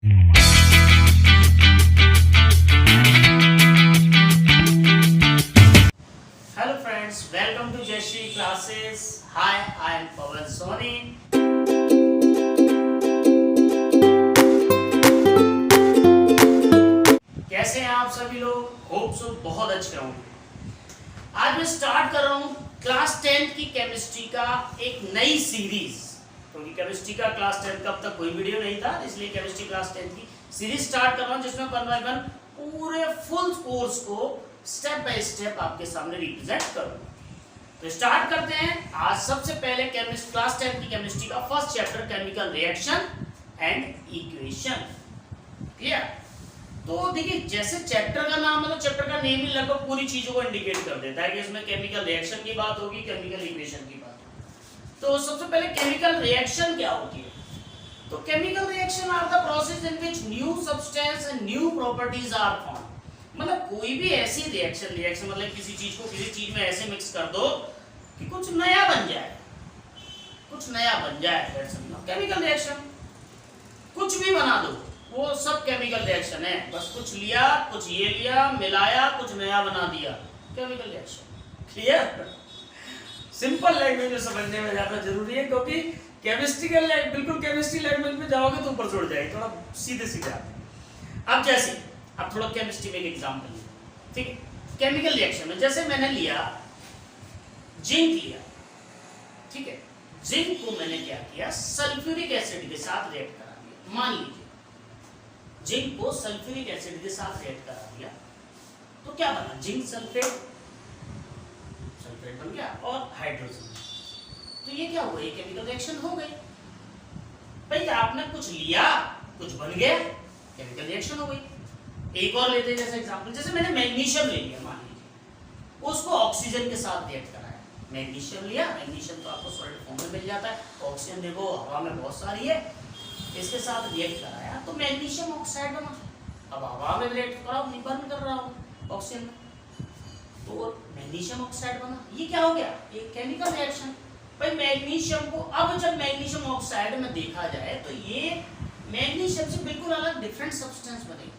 Hello friends, welcome to Jayshree classes. Hi, I am Pawan Soni. कैसे हैं आप सभी लोग? होप सो बहुत अच्छे होंगे। आज मैं स्टार्ट कर रहा हूं क्लास 10 की केमिस्ट्री का एक नई सीरीज, क्योंकि केमिस्ट्री का क्लास 10 का अब तक कोई वीडियो नहीं था, इसलिए केमिस्ट्री क्लास 10 की सीरीज स्टार्ट कर रहा हूं, जिसमें वन बाय वन पूरे फुल कोर्स को स्टेप बाय स्टेप आपके सामने रिप्रेजेंट करूंगा। तो स्टार्ट करते हैं। आज सबसे पहले केमिस्ट्री क्लास 10 की केमिस्ट्री का first chapter, chemical reaction and equation. Clear? तो देखिए, जैसे चैप्टर का नाम है तो चैप्टर का नेम ही लगभग पूरी चीजों को इंडिकेट कर देता है कि इसमें केमिकल रिएक्शन की बात होगी, केमिकल इक्वेशन की बात होगी। तो सबसे पहले केमिकल रिएक्शन क्या होती है? तो chemical reaction are the process in which new substance and new properties are form. मतलब कोई भी ऐसी रिएक्शन मतलब किसी चीज को किसी चीज में ऐसे मिक्स कर दो कि कुछ नया बन जाए, कुछ नया बन जाए। केमिकल रिएक्शन कुछ भी बना दो, वो सब केमिकल रिएक्शन है। बस कुछ लिया, कुछ ये लिया, मिलाया, कुछ नया बना दिया, chemical reaction. Clear? Simple language में समझने में ज्यादा जरूरी है, क्योंकि केमिस्ट्री के बिल्कुल केमिस्ट्री लैंग्वेज में जाओगे तो ऊपर छोड़ जाएगी, थोड़ा सीधे सीधे आते। अब जैसे अब थोड़ा केमिस्ट्री में एक एग्जांपल लिया, ठीक है? केमिकल रिएक्शन में जैसे मैंने लिया जिंक लिया, ठीक है? जिंक को मैंने क्या किया, सल्फ्यूरिक एसिड के साथ रिएक्ट करा दिया। मान लीजिए जिंक को सल्फ्यूरिक एसिड के साथ रिएक्ट करा दिया तो क्या बना? जिंक सल्फेट, सल्फेट बन गया और हाइड्रोजन। तो ये क्या हुआ? ये केमिकल रिएक्शन हो गई। भाई आपने कुछ लिया, कुछ बन गया, केमिकल रिएक्शन हो गई। एक और लेते हैं जैसे एग्जांपल, जैसे मैंने मैग्नीशियम ले लिया, मान लीजिए उसको ऑक्सीजन के साथ रिएक्ट कराया। मैग्नीशियम लिया, मैग्नीशियम तो आपको सॉलिड फॉर्म में मिल जाता है, ऑक्सीजन देखो हवा में बहुत सारी है, इसके साथ रिएक्ट कराया तो मैग्नीशियम ऑक्साइड बना। अब हवा में रिएक्ट कराओ, नहीं बर्न कर रहा हूं ऑक्सीजन में, तो मैग्नीशियम ऑक्साइड बना। ये क्या हो गया? एक केमिकल रिएक्शन। भाई मैग्नीशियम को अब जब मैग्नीशियम ऑक्साइड में देखा जाए तो ये मैग्नीशियम से बिल्कुल अलग डिफरेंट सब्सटेंस बनेगी,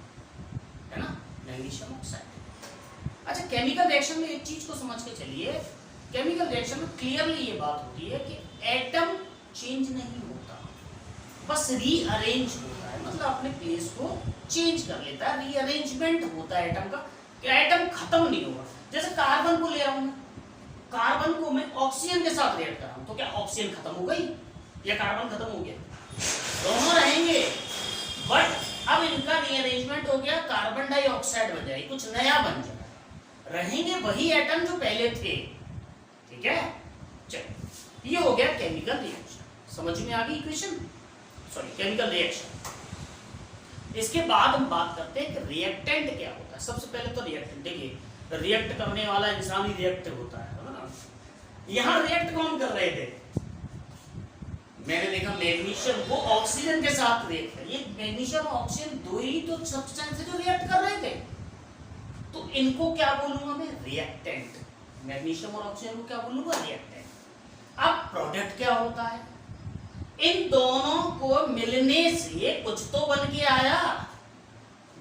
है ना? Magnesium oxide. अच्छा, केमिकल रिएक्शन में एक चीज को समझ के चलिए, केमिकल रिएक्शन में क्लियरली ये बात होती है कि एटम चेंज नहीं होता, बस रीअरेंज होता है। मतलब अपने प्लेस को चेंज कर लेता है, रीअरेंजमेंट होता है एटम का, कि एटम खत्म नहीं होगा। जैसे कार्बन को ले रहा हूं मैं, कार्बन को मैं ऑक्सीजन के साथ रिएक्ट कर रहा हूं तो क्या ऑक्सीजन खत्म हो गई या कार्बन खत्म हो गया? दोनों रहेंगे, बट अब इनका रीअरेंजमेंट हो गया, कार्बन डाइऑक्साइड बन जाएगी, कुछ नया बन जाएगा। रहेंगे वही एटम जो पहले थे, ठीक है? चलो, ये हो गया केमिकल रिएक्शन। समझ में आ गई इक्वेशन? Sorry, chemical reaction. इसके बाद हम बात करते हैं कि रिएक्टेंट क्या होता है। सबसे पहले तो रिएक्टेंट, देखिए रिएक्ट करने वाला इंसान ही रिएक्ट होता है ना? यहां रिएक्ट कौन कर रहे थे? मैंने देखा मैग्नीशियम को ऑक्सीजन के साथ रिएक्ट कर, ये मैग्नीशियम और ऑक्सीजन दो ही तो सब्सटेंस है जो रिएक्ट कर रहे थे, तो इनको क्या बोलूंगा मैं? रिएक्टेंट। मैग्नीशियम और ऑक्सीजन को क्या बोलूंगा? रिएक्टेंट। अब प्रोडक्ट क्या होता है? इन दोनों को मिलने से कुछ तो बन के आया,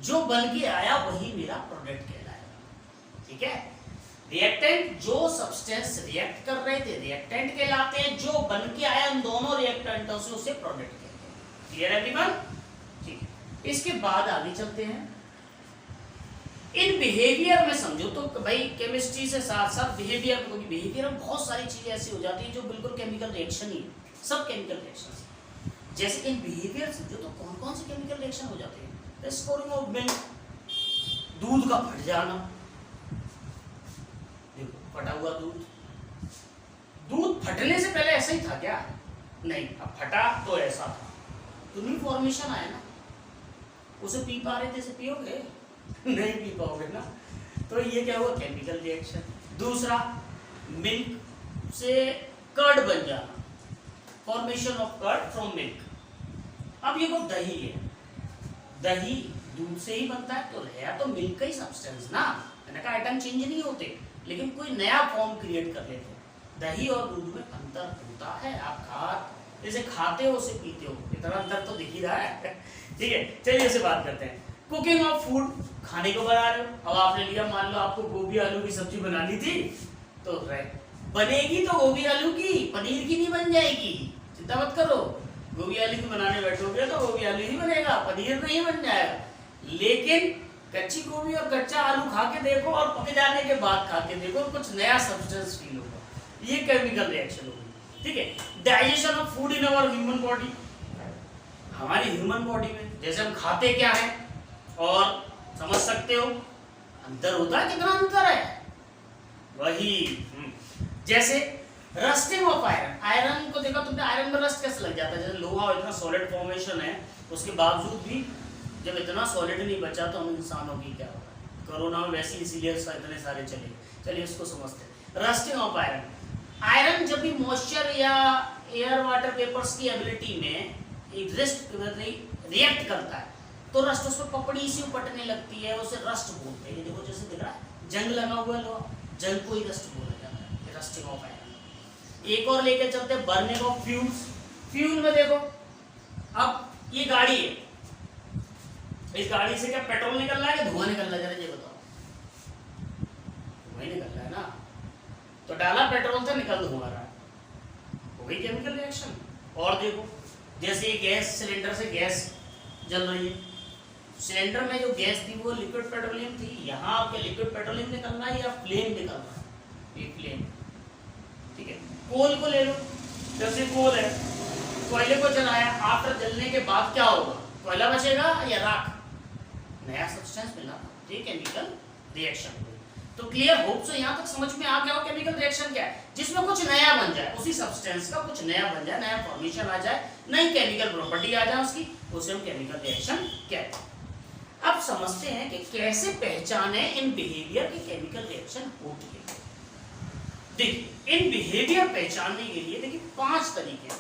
जो बन के आया वही मेरा प्रोडक्ट कहलाएगा, ठीक है? रिएक्टेंट, जो सब्सटेंस रिएक्ट कर रहे थे रिएक्टेंट कहलाते हैं, जो बन के आया उन दोनों रिएक्टेंटों से उसे प्रोडक्ट कहते हैं। Clear everyone? ठीक है। इसके बाद आगे चलते हैं। इन बिहेवियर में समझो तो भाई केमिस्ट्री से साथ साथ बिहेवियर, क्योंकि बिहेवियर में बहुत सारी चीजें ऐसी हो जाती है जो बिल्कुल केमिकल रिएक्शन ही, सब केमिकल रिएक्शन। जैसे इन बिहेवियर समझो तो कौन कौन से केमिकल रिएक्शन हो जाते हैं? स्कोरिंग ऑफ मिल्क, दूध का फट जाना, देखो फटा हुआ दूध, दूध फटने से पहले ऐसा ही था क्या? नहीं, अब फटा तो ऐसा था, तो न्यू फॉर्मेशन आया ना। उसे पी पा रहे थे, इसे पियोगे? नहीं पी पाओगे ना। तो ये क्या हुआ? Chemical reaction. दूसरा, मिल्क से कर्ड बन जाना, formation of curd from milk. अब ये वो दही है, दही दूध से ही बनता है, तो है तो मिल्क का ही सब्सटेंस ना, मैंने कहा आइटम चेंज नहीं होते, लेकिन कोई नया फॉर्म क्रिएट कर लेते हैं। दही और दूध में अंतर होता है, आप खा जैसे खाते हो उसे पीते हो, इतना अंतर तो दिख ही रहा है। ठीक है, चलिए इसे बात करते हैं। कुकिंग ऑफ फूड, खाने को बना रहे हो। अब आपने लिया, मान लो आपको गोभी आलू की सब्जी बनानी थी, तो बनेगी तो गोभी आलू की, पनीर की नहीं बन जाएगी, चिंता मत करो। गोभी आलू की बनाने बैठोगे तो गोभी आलू ही बनेगा, पनीर नहीं बन जाएगा। लेकिन कच्ची गोभी और कच्चा आलू खा के देखो और पक जाने के बाद खा के देखो, कुछ नया सब्सटेंस फील होगा, ये केमिकल रिएक्शन होगी। ठीक है, digestion of food in our human body, हमारी ह्यूमन बॉडी में जैसे हम खाते क्या है और समझ सकते हो अंतर होता है, कितना अंतर है वही। जैसे रस्टिंग ऑफ आयरन, आयरन को देखा तुमने, आयरन में रस्ट कैसे लग जाता है, जैसे लोहा इतना सॉलिड फॉर्मेशन है, उसके बावजूद भी जब इतना सॉलिड नहीं बचा तो हम इंसानों की क्या होगा। कोरोना में वैसे इसीलिए इतने सारे चले। चलिए इसको समझते हैं। रस्टिंग ऑफ आयरन, आयरन जब भी मॉइस्चर या एयर वाटर वेपर्स की एबिलिटी में रिएक्ट करता है तो रस्ट उस पर पपड़ी सी उपटने लगती है, उसे रस्ट बोलते हैं। देखो जैसे दिख रहा है जंग लगा हुआ है लोहा, जंग को ही रस्ट बोला जाता है, रस्टिंग ऑफ आयरन। एक और लेके चलते हैं, बर्निंग ऑफ फ्यूल्स। फ्यूल में देखो, अब ये गाड़ी है, इस गाड़ी से क्या पेट्रोल निकल रहा है या धुआं निकल रहा है, जरा ये बताओ। धुआं निकल रहा है ना, तो डाला पेट्रोल से निकल धुआं रहा है, हो गई केमिकल रिएक्शन। और देखो जैसे ये गैस, सिलेंडर से गैस जल रही है, सिलेंडर में जो गैस थी वो लिक्विड पेट्रोलियम थी, यहाँ आपके लिक्विड पेट्रोलियम निकल रहा है या फ्लेम निकल रहा है, ये फ्लेम। ठीक है, कोल को ले लो, जैसे कोल है, कोयले को जलाया, आफ्टर जलने के बाद क्या होगा, कोयला बचेगा या राख, नया सब्सटेंस मिला, ये केमिकल रिएक्शन। तो क्लियर होप से यहाँ तक समझ में आ गया हो केमिकल रिएक्शन क्या है, जिसमें कुछ नया बन जाए, उसी सब्सटेंस का कुछ नया बन जाए, नया फॉर्मेशन आ जाए, नई केमिकल प्रॉपर्टी आ जाए उसकी, उसे हम केमिकल रिएक्शन कहते हैं। अब समझते हैं कि कैसे पहचाने इन बिहेवियर की केमिकल रिएक्शन होती है। देखिए इन बिहेवियर पहचानने के लिए देखिए 5 तरीके हैं।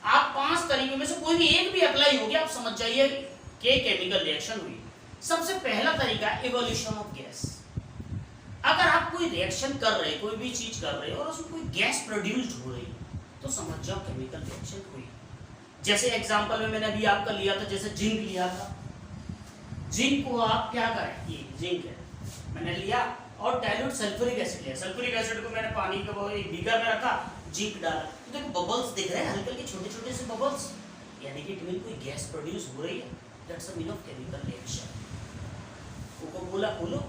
आप 5 तरीकों में से कोई भी एक भी अप्लाई हो गया, आप समझ जाइए कि केमिकल रिएक्शन हुई। सबसे पहला तरीका इवोल्यूशन ऑफ गैस। अगर आप कोई रिएक्शन कर रहे हैं, कोई भी चीज कर रहे हैं और उसमें कोई गैस प्रोड्यूस्ड हो रही है तो समझ जाओ केमिकल रिएक्शन हुई। जैसे एग्जांपल में मैंने अभी आपका लिया था, जैसे जिंक लिया था, जिंक को आप क्या करें, ये जिंक है, मैंने लिया और डाइल्यूट सल्फ्यूरिक एसिड लिया, सल्फ्यूरिक एसिड को मैंने पानी का एक बीकर में रखा, जिंक डाला, तो देखो बबल्स दिख रहे हैं, हल्के हल्के छोटे छोटे से बबल्स, यानी कि इनमें कोई गैस प्रोड्यूस हो रही है, that's a mean of chemical reaction. Coca Cola खोलो,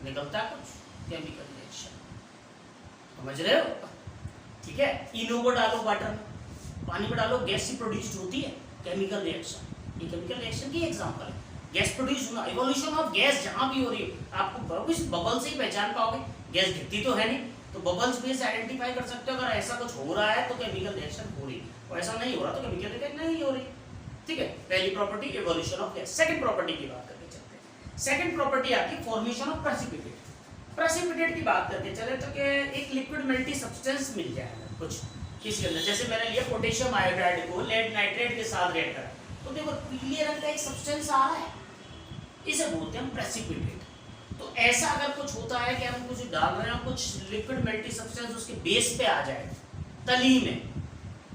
निकलता कुछ केमिकल रिएक्शन, समझ रहे हो। ठीक है, इनो को डालो वाटर में, पानी में डालो, गैस से प्रोड्यूस्ड होती है, केमिकल रिएक्शन। ये केमिकल रिएक्शन की एग्जांपल है, गैस प्रोड्यूस होना। इवोल्यूशन ऑफ गैस जहां भी हो रही है, आपको इस बबल से ही पहचान पाओगे, गैस दिखती तो है नहीं, तो बबल्स भी आइडेंटिफाई कर सकते हो। अगर ऐसा कुछ हो रहा है तो केमिकल रिएक्शन हो रही है, और ऐसा नहीं हो रहा तो केमिकल रिएक्शन नहीं हो रही। ठीक है, पहली property evolution of gas. Second property की बात करके चलते हैं। सेकंड प्रॉपर्टी आपकी फॉर्मेशन ऑफ प्रेसिपिटेट। प्रेसिपिटेट की बात करके चले तो कि एक लिक्विड मल्टी सब्सटेंस मिल जाएगा कुछ किसी अंदर, जैसे मैंने लिया पोटेशियम आयोडाइड को लेड नाइट्रेट के साथ रिएक्ट करा, तो देखो पीले रंग का एक सब्सटेंस आ रहा है, इसे बोलते हैं प्रेसिपिटेट। तो ऐसा अगर कुछ होता है कि हम कुछ डाल रहे हैं, कुछ लिक्विड मल्टी सब्सटेंस उसके बेस पे आ जाए तली में,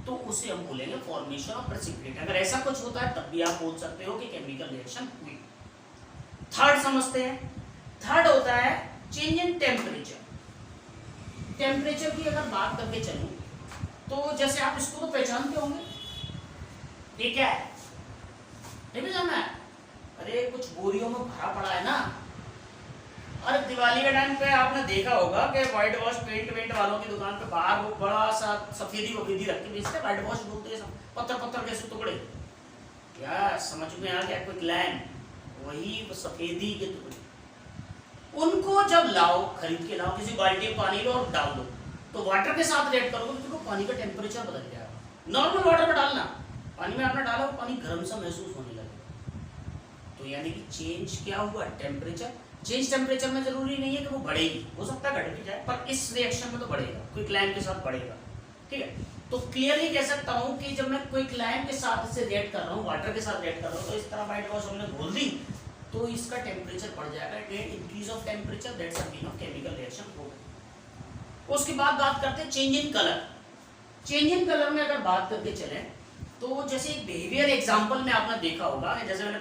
तो उसे हम बोलेंगे फॉर्मेशन ऑफ प्रेसिपिटेट। अगर ऐसा कुछ होता है तब भी आप बोल सकते हो कि केमिकल रिएक्शन हुई। थर्ड समझते हैं, थर्ड होता है चेंज इन टेम्परेचर। टेम्परेचर की अगर बात करके चलूं तो जैसे आप इसको तो पहचानते होंगे, ये क्या है, नहीं पहचाना है, अरे कुछ बोरियों में भरा पड़ा है ना। और दिवाली के टाइम पे आपने देखा होगा कि व्हाइट वॉश पेंट वेंट वालों की दुकान पे बाहर वो बड़ा सा सफेदी वफेदी रख के बेचते हैं, व्हाइट वॉश बोलते हैं, पत्थर पत्थर के टुकड़े, क्या समझ में आ गया, कोई ग्लैम, वही सफेदी के टुकड़े। उनको जब लाओ, खरीद के लाओ, किसी बाल्टी में पानी लो और डाल दो, तो वाटर के साथ रिएक्ट करोगे तो पानी का टेम्परेचर बदल जाएगा। नॉर्मल वाटर में डालना, पानी में आपने डाला वो पानी गर्म सा महसूस होने लगेगा, तो यानी कि चेंज क्या हुआ, टेम्परेचर। चेंज टेम्परेचर में जरूरी नहीं है कि वो बढ़ेगी, हो सकता है घट भी जाए, पर इस रिएक्शन में तो बढ़ेगा, कोई क्लाइम के साथ बढ़ेगा। ठीक है, तो क्लियरली कह सकता हूँ कि जब मैं कोई क्लाइम के साथ इससे रिएक्ट कर रहा हूँ, वाटर के साथ रिएक्ट कर रहा हूँ, तो इस तरह व्हाइट वॉश हमने घोल दी तो इसका टेम्परेचर बढ़ जाएगा, increase of temperature, that's a mean of chemical reaction हो गई। उसके बाद बात करते हैं change in colour. Change in colour में अगर बात करके चलें तो जैसे एक बिहेवियर एग्जांपल में आपने देखा होगा, जैसे मैंने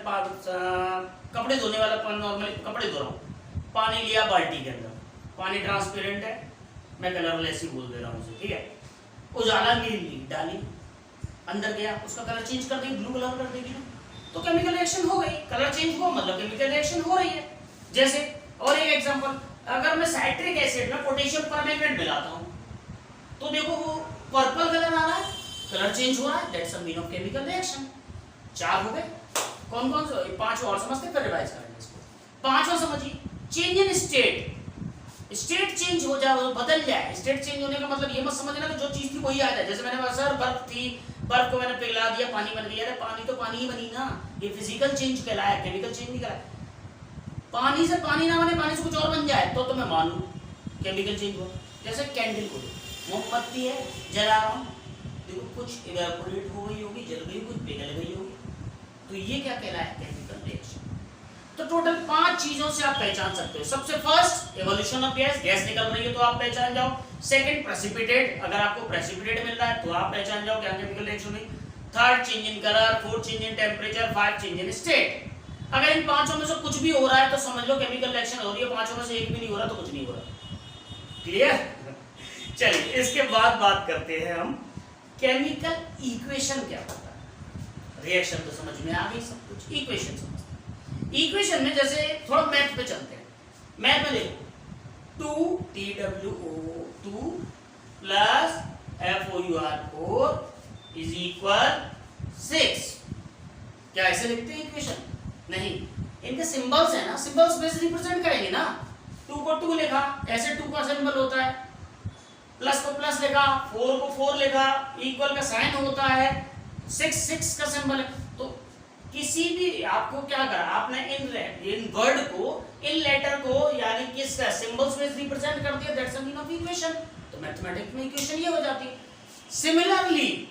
कपड़े धोने वाला नॉर्मली कपड़े धो रहा हूँ, पानी लिया बाल्टी के अंदर, पानी ट्रांसपेरेंट है, मैं कलरलेस ही बोल दे रहा हूँ उसे, ठीक है। उजाला ली डाली, अंदर गया, उसका कलर चेंज कर देगी, ब्लू कलर कर देगी ना, तो केमिकल रिएक्शन हो गई, कलर चेंज हुआ मतलब केमिकल रिएक्शन हो रही है। जैसे और एक एग्जांपल, अगर मैं साइट्रिक एसिड में पोटेशियम परमैंगनेट मिलाता हूँ तो देखो वो पर्पल कलर आ रहा है, कलर चेंज हो रहा है, that's a mean of chemical reaction. 4 हो गए, कौन कौन से? 5 और समझते फिर रिवाइज करेंगे इसको। 5वां समझिए, change in state, state change हो जाए, बदल जाए। स्टेट चेंज होने का मतलब ये मत समझना कि जो चीज थी वही आ जाए। जैसे मैंने सर बर्फ थी, बर्फ को मैंने पिघला दिया, पानी बन गया। अरे पानी तो पानी ही बनी ना, ये फिजिकल चेंज कहलाया, केमिकल चेंज नहीं कहलाया। पानी से पानी ना बने, पानी से कुछ और बन जाए तो मैं मानूं केमिकल चेंज हुआ। जैसे कैंडल को मोमबत्ती है, जला रहा हूं, देखो कुछ इवेपोरेट हो गई होगी, जल गई, कुछ पिघल गई होगी, तो ये क्या कहलाया? Chemical reaction. तो टोटल 5 चीजों से आप पहचान सकते हो। सबसे first evolution of gas, gas निकल रही है तो आप पहचान जाओ। सेकंड प्रेसिपिटेट, अगर आपको प्रेसिपिटेट मिल रहा है तो आप पहचान जाओ क्या केमिकल रिएक्शन हुई। Third change in colour, fourth change in temperature, 5 change in state. अगर इन 5 में से कुछ भी हो रहा है तो समझ लो केमिकल रिएक्शन हो रही है, 5 में से एक भी नहीं हो रहा तो कुछ नहीं हो रहा। क्लियर? चलिए इसके बाद बात करते हैं हम केमिकल इक्वेशन क्या होता है। रिएक्शन तो समझ में आ गई, सब कुछ इक्वेशन समझते हैं। इक्वेशन में जैसे थोड़ा मैथ पे चलते हैं। मैथ में देखो 2TWO2 plus FOUR4 is equal 6। क्या ऐसे लिखते हैं इक्वेशन? नहीं, इनके सिंबल्स है ना, सिंबल्स बेस रिप्रेजेंट करेंगे ना। 2 को 2 लिखा, ऐसे 2 का सिंबल होता है, प्लस को प्लस लिखा, 4 को 4 लिखा, इक्वल का साइन होता है, 6 का सिंबल है। तो किसी भी आपको क्या करा आपने, इन वर्ड को, इन लेटर को यानी किसका सिंबल्स में रिप्रेजेंट कर दिया, that's the mean of equation. तो मैथमेटिक्स में इक्वेशन ये हो जाती है। सिमिलरली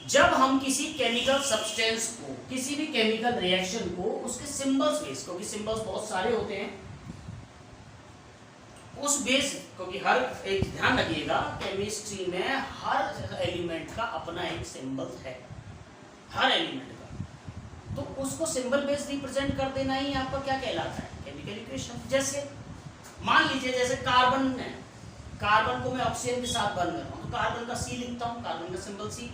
जब हम किसी केमिकल सब्सटेंस को, किसी भी केमिकल रिएक्शन को उसके सिंबल्स बेस, क्योंकि सिंबल्स बहुत सारे होते हैं, उस बेस, क्योंकि हर एक ध्यान रखिएगा केमिस्ट्री में हर एलिमेंट का अपना एक सिंबल है, हर एलिमेंट का, तो उसको सिंबल बेस रिप्रेजेंट कर देना ही आपका क्या कहलाता है? Chemical equation. जैसे मान लीजिए जैसे कार्बन है, कार्बन को मैं ऑक्सीजन के साथ बन रहा हूं तो कार्बन का C लिखता हूं, कार्बन का सिंबल C,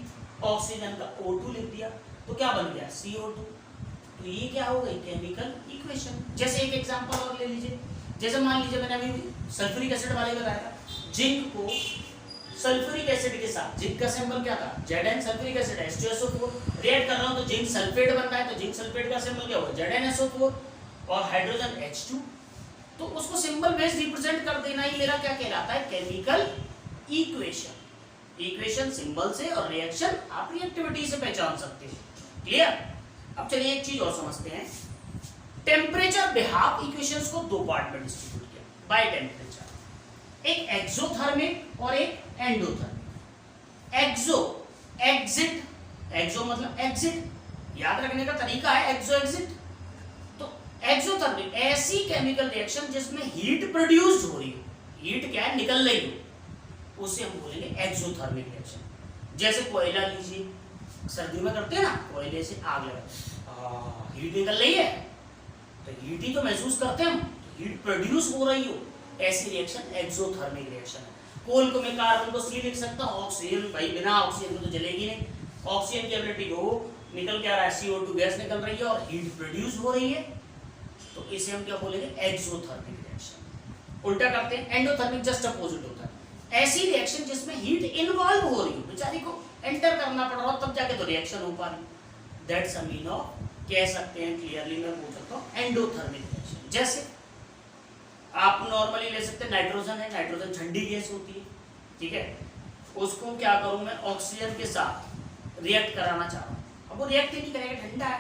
ऑक्सीजन का O2 लिख दिया तो क्या बन गया? CO2। तो ये क्या हो गई? Chemical equation. जैसे एक एग्जांपल और ले लीजिए, जैसे मान लीजिए मैंने अभी सल्फ्यूरिक एसिड वाले बताया था, जिंक को सल्फ्यूरिक एसिड के साथ, जिंक का सिंबल क्या था? Zn, sulphuric acid H2SO4, react कर रहा हूं तो जिंक सल्फेट बन रहा है, तो जिंक सल्फेट का सिंबल क्या होगा? ZnSO4 और हाइड्रोजन H2। तो उसको सिंबल बेस रिप्रेजेंट कर देना ही मेरा क्या कहलाता है? Chemical equation. इक्वेशन सिंबल से और रिएक्शन आप रिएक्टिविटी से पहचान सकते हैं। क्लियर? अब चलिए एक चीज और समझते हैं। टेम्परेचर बिहाफ इक्वेशंस को 2 पार्ट में डिस्ट्रीब्यूट किया बाय टेम्परेचर, एक एक्सोथर्मिक और एक एंडोथर्मिक। एक्सो, एग्जिट, एक्सो मतलब एग्जिट, याद रखने का तरीका है एक्सो एग्जिट। तो एक्सोथर्मिक ऐसी केमिकल रिएक्शन जिसमें हीट प्रोड्यूस हो रही हो, हीट क्या है? निकल रही हो, उसे हम बोलेंगे एक्सोथर्मिक रिएक्शन। जैसे कोयला लीजिए, सर्दियों में करते हैं ना, कोयले से आग लगा, हीट निकल रही है तो हीट ही तो महसूस करते हैं हम, तो हीट प्रोड्यूस हो रही हो, ऐसी रिएक्शन एक्सोथर्मिक रिएक्शन है। कोल को मैं कार्बन को C लिख सकता हूँ, ऑक्सीजन भाई बिना ऑक्सीजन को तो जलेगी नहीं, ऑक्सीजन की एबिलिटी हो, निकल क्या रहा है? CO2 गैस निकल रही है और हीट प्रोड्यूस हो रही है, तो इसे हम क्या बोलेंगे? Exothermic reaction. उल्टा करते हैं, एंडोथर्मिक जस्ट अपोजिट होता है, ऐसी रिएक्शन जिसमें हीट इन्वॉल्व हो रही हो, बेचारी को एंटर करना पड़ रहा हो तब जाके तो रिएक्शन हो पा रही। दैट्स अ मीन ऑफ, कह सकते हैं क्लियरली मैं बोल सकता हूँ एंडोथर्मिक रिएक्शन। जैसे आप नॉर्मली ले सकते हैं नाइट्रोजन है, नाइट्रोजन ठंडी गैस होती है, ठीक है, उसको क्या करूं मैं? ऑक्सीजन के साथ रिएक्ट कराना चाह रहा हूँ, अब वो रिएक्ट ही नहीं करेगा, ठंडा है,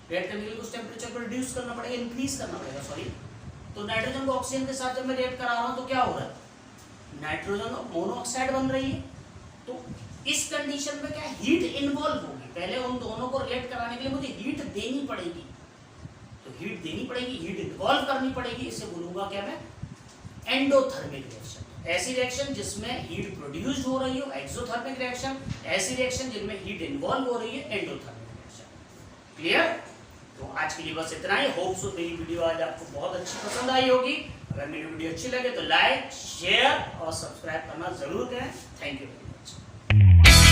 रिएक्ट करने के लिए कुछ टेम्परेचर को रिड्यूस करना पड़ेगा, इंक्रीज करना पड़ेगा, सॉरी। तो नाइट्रोजन को ऑक्सीजन के साथ जब मैं रिएक्ट करा रहा हूँ तो क्या हो रहा है? नाइट्रोजन मोनोऑक्साइड बन रही है। तो इस कंडीशन में क्या हीट इन्वॉल्व होगी, पहले उन दोनों को रिएक्ट कराने के लिए मुझे हीट देनी पड़ेगी, तो हीट देनी पड़ेगी, हीट इन्वॉल्व करनी पड़ेगी, इसे बोलूंगा क्या मैं? Endothermic reaction. ऐसी रिएक्शन जिसमें हीट प्रोड्यूस्ड हो रही हो एक्सोथर्मिक रिएक्शन, ऐसी रिएक्शन जिनमें हीट इन्वॉल्व हो रही है एंडोथर्मिक रिएक्शन। क्लियर? तो आज के लिए बस इतना ही। होप सो मेरी वीडियो आज आपको बहुत अच्छी पसंद आई होगी। अगर मेरी वीडियो अच्छी लगे तो लाइक, शेयर और सब्सक्राइब करना जरूर करें। Thank you very much.